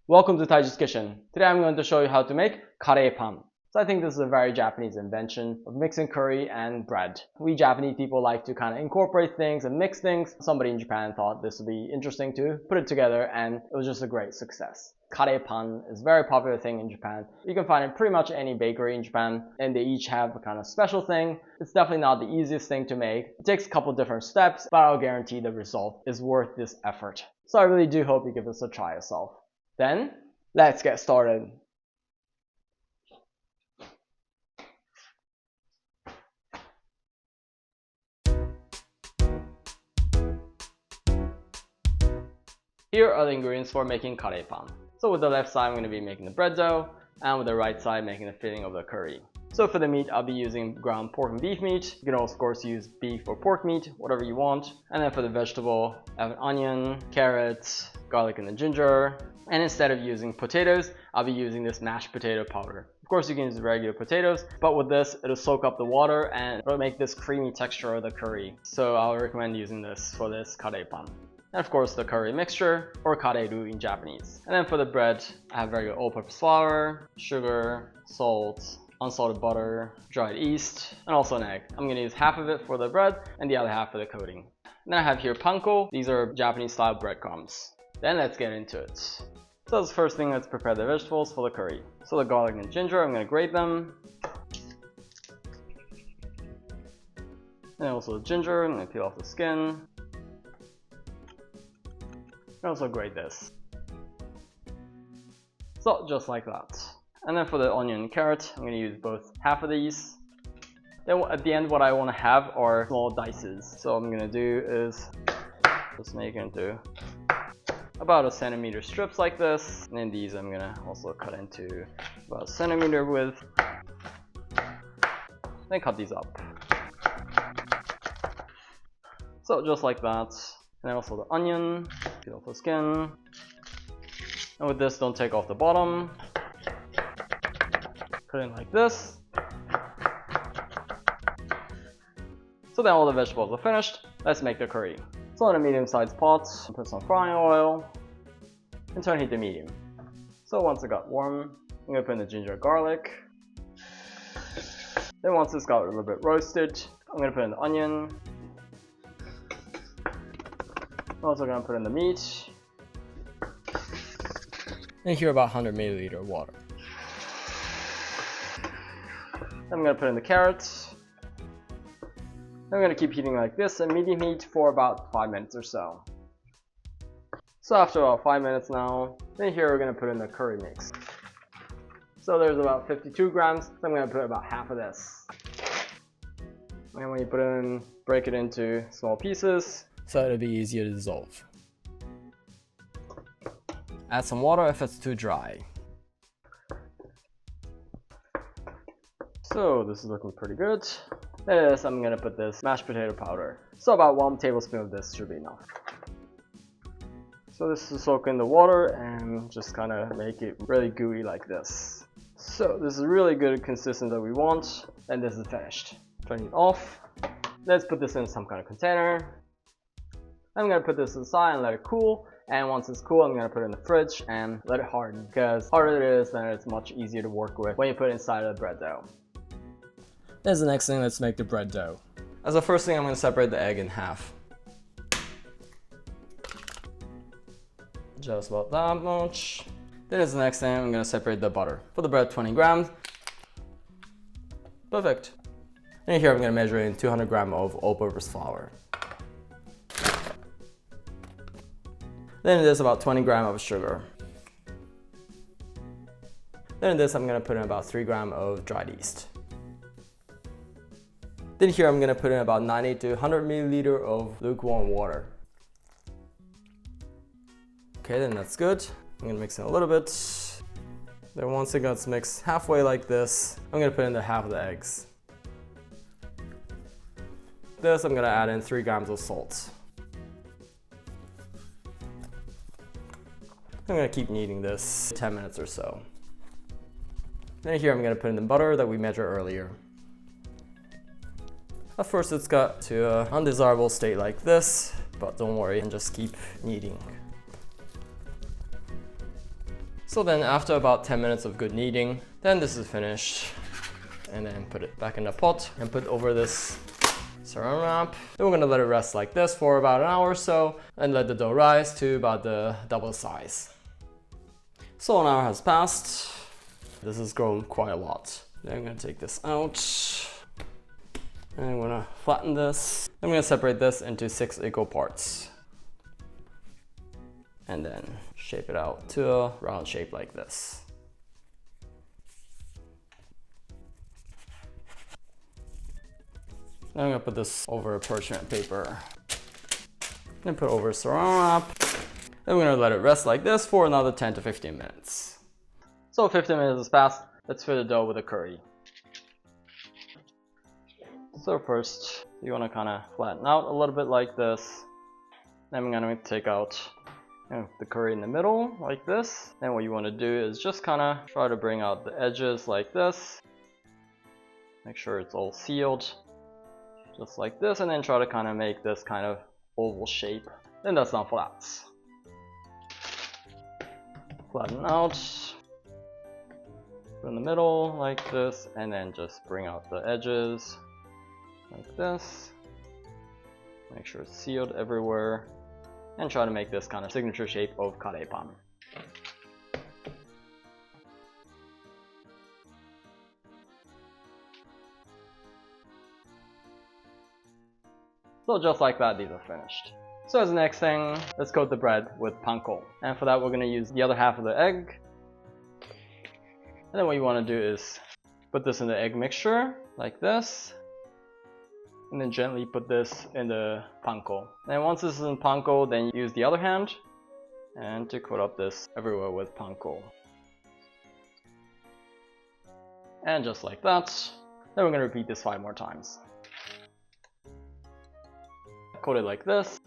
Welcome to Taiji's Kitchen. Today I'm going to show you how to make kareé pan. So I think this is a very Japanese invention of mixing curry and bread. We Japanese people like to kind of incorporate things and mix things. Somebody in Japan thought this would be interesting to put it together, and it was just a great success. Kareé pan is a very popular thing in Japan. You can find it pretty much any bakery in Japan, and they each have a kind of special thing. It's definitely not the easiest thing to make. It takes a couple different steps, but I'll guarantee the result is worth this effort. So I really do hope you give this a try yourself. Then, let's get started. Here are the ingredients for making kareé pan. So with the left side, I'm going to be making the bread dough, and with the right side, making the filling of the curry. So for the meat, I'll be using ground pork and beef meat. You can also, of course, use beef or pork meat, whatever you want. And then for the vegetable, I have an onion, carrots, garlic and the ginger. And instead of using potatoes, I'll be using this mashed potato powder. Of course, you can use regular potatoes, but with this, it'll soak up the water and it'll make this creamy texture of the curry. So I'll recommend using this for this kareé pan. And of course, the curry mixture, or kareru in Japanese. And then for the bread, I have regular all-purpose flour, sugar, salt, unsalted butter, dried yeast, and also an egg. I'm going to use half of it for the bread and the other half for the coating. And then I have here panko. These are Japanese style breadcrumbs. Then let's get into it. So the first thing, let's prepare the vegetables for the curry. So the garlic and ginger, I'm going to grate them. And also the ginger, I'm going to peel off the skin. And also grate this. So just like that. And then for the onion and carrot, I'm going to use both half of these. Then at the end, what I want to have are small dices. So what I'm going to do is just make it into about 1 centimeter strips like this. And then these I'm going to also cut into about 1 centimeter width. Then cut these up. So just like that. And then also the onion, peel off the skin. And with this, don't take off the bottom. Put it in like this. So then all the vegetables are finished. Let's make the curry. So in a medium-sized pot, put some frying oil and turn heat to medium. So once it got warm, I'm going to put in the ginger and garlic. Then once it's got a little bit roasted, I'm going to put in the onion. I'm also going to put in the meat. And here about 100 milliliter of water. I'm going to put in the carrots. I'm going to keep heating like this at medium heat for about 5 minutes or so. So after about 5 minutes now, then here we're going to put in the curry mix. So there's about 52 grams, so I'm going to put about half of this. And when you put it in, break it into small pieces so it'll be easier to dissolve. Add some water if it's too dry. So this is looking pretty good. This, I'm going to put this mashed potato powder. So about 1 tablespoon of this should be enough. So this is soak in the water and just kind of make it really gooey like this. So this is really good consistency that we want, and this is finished. Turn it off. Let's put this in some kind of container. I'm going to put this aside and let it cool. And once it's cool, I'm going to put it in the fridge and let it harden. Because harder it is, then it's much easier to work with when you put it inside of the bread dough. As the next thing, let's make the bread dough. As the first thing, I'm going to separate the egg in half. Just about that much. Then as the next thing, I'm going to separate the butter. For the bread, 20 grams. Perfect. And here I'm going to measure in 200 grams of all-purpose flour. Then there's about 20 grams of sugar. Then in this, I'm going to put in about 3 grams of dried yeast. Then here I'm going to put in about 90 to 100 milliliter of lukewarm water. Okay, then that's good. I'm going to mix it a little bit. Then once it gets mixed halfway like this, I'm going to put in the half of the eggs. This, I'm going to add in 3 grams of salt. I'm going to keep kneading this 10 minutes or so. Then here I'm going to put in the butter that we measured earlier. At first it's got to an undesirable state like this, but don't worry and just keep kneading. So then after about 10 minutes of good kneading, then this is finished. And then put it back in the pot and put over this saran wrap. Then we're gonna let it rest like this for about an hour or so and let the dough rise to about the double size. So an hour has passed. This has grown quite a lot. Then I'm gonna take this out. And I'm gonna flatten this. I'm gonna separate this into 6 equal parts. And then shape it out to a round shape like this. Then I'm gonna put this over parchment paper. Then put over saran wrap. Then we're gonna let it rest like this for another 10 to 15 minutes. So 15 minutes has passed. Let's fill the dough with the curry. So first, you wanna kinda flatten out a little bit like this. Then I'm gonna take out the curry in the middle like this. Then what you wanna do is just kinda try to bring out the edges like this. Make sure it's all sealed. Just like this, and then try to kind of make this kind of oval shape. Then that's not flats. Flatten out. Put in the middle like this, and then just bring out the edges like this. Make sure it's sealed everywhere. And try to make this kind of signature shape of kareee pan. So just like that, these are finished. So as the next thing, let's coat the bread with panko. And for that, we're gonna use the other half of the egg. And then what you wanna do is put this in the egg mixture, like this. And then gently put this in the panko. And once this is in panko, then use the other hand and to coat up this everywhere with panko. And just like that. Then we're gonna repeat this 5 more times. Coat it like this.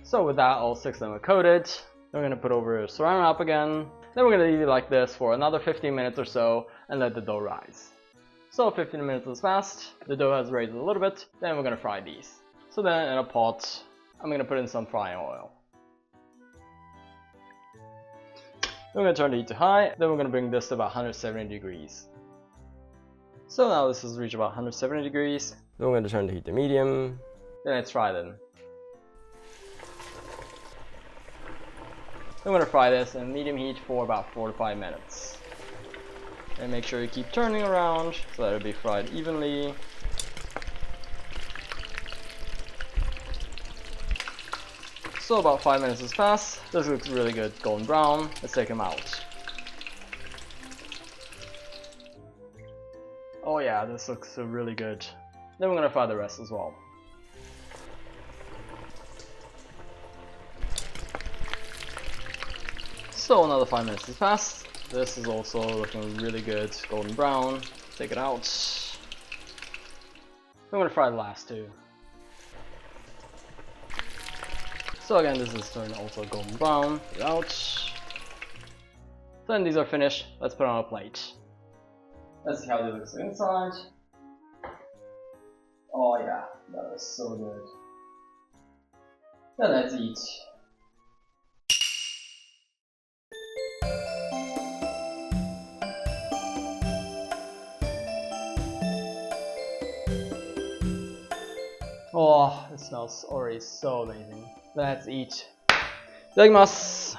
So with that, all 6 of them are coated. Then we're going to put over saran wrap again. Then we're going to leave it like this for another 15 minutes or so and let the dough rise. So 15 minutes has passed. The dough has raised a little bit. Then we're going to fry these. So then in a pot, I'm going to put in some frying oil. Then we're going to turn the heat to high. Then we're going to bring this to about 170 degrees. So now this has reached about 170 degrees. Then we're going to turn the heat to medium. Then let's fry them. I'm going to fry this in medium heat for about 4 to 5 minutes. And make sure you keep turning around so that it'll be fried evenly. So about 5 minutes has passed. This looks really good, golden brown. Let's take them out. Oh yeah, this looks really good. Then we're going to fry the rest as well. So another 5 minutes has passed. This is also looking really good, golden brown. Take it out. I'm going to fry the last 2. So again, this is turning also golden brown. Take it out. Then these are finished. Let's put on a plate. Let's see how they look inside. Oh yeah, that is so good. Then let's eat. Oh, it smells already so amazing. Let's eat. Itadakimasu.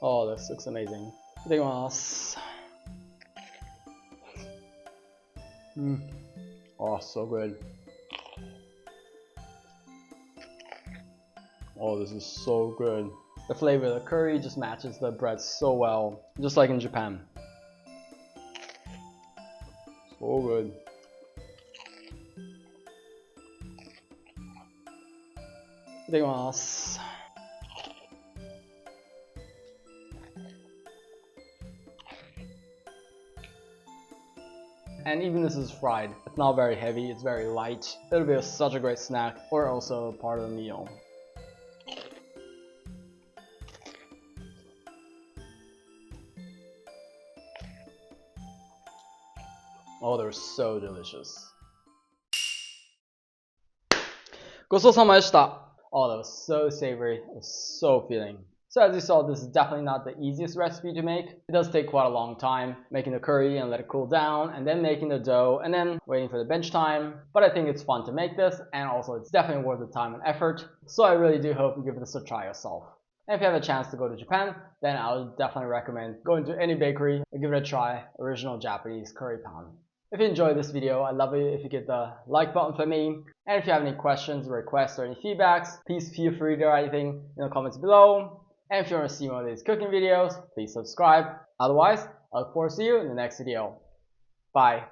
Oh, this looks amazing. Itadakimasu. Oh, so good. Oh, this is so good. The flavor of the curry just matches the bread so well, just like in Japan. So good. Itadakimasu. And even this is fried, it's not very heavy, it's very light. It'll be such a great snack, or also part of the meal. Oh, they're so delicious. ごちそうさまでした. Oh, that was so savory. It was so filling. So as you saw, this is definitely not the easiest recipe to make. It does take quite a long time making the curry and let it cool down, and then making the dough, and then waiting for the bench time. But I think it's fun to make this, and also it's definitely worth the time and effort. So I really do hope you give this a try yourself. And if you have a chance to go to Japan, then I would definitely recommend going to any bakery and give it a try, original Japanese curry pan. If you enjoyed this video, I'd love it if you hit the like button for me. And if you have any questions, requests, or any feedbacks, please feel free to write anything in the comments below. And if you want to see more of these cooking videos, please subscribe. Otherwise, I look forward to seeing you in the next video. Bye.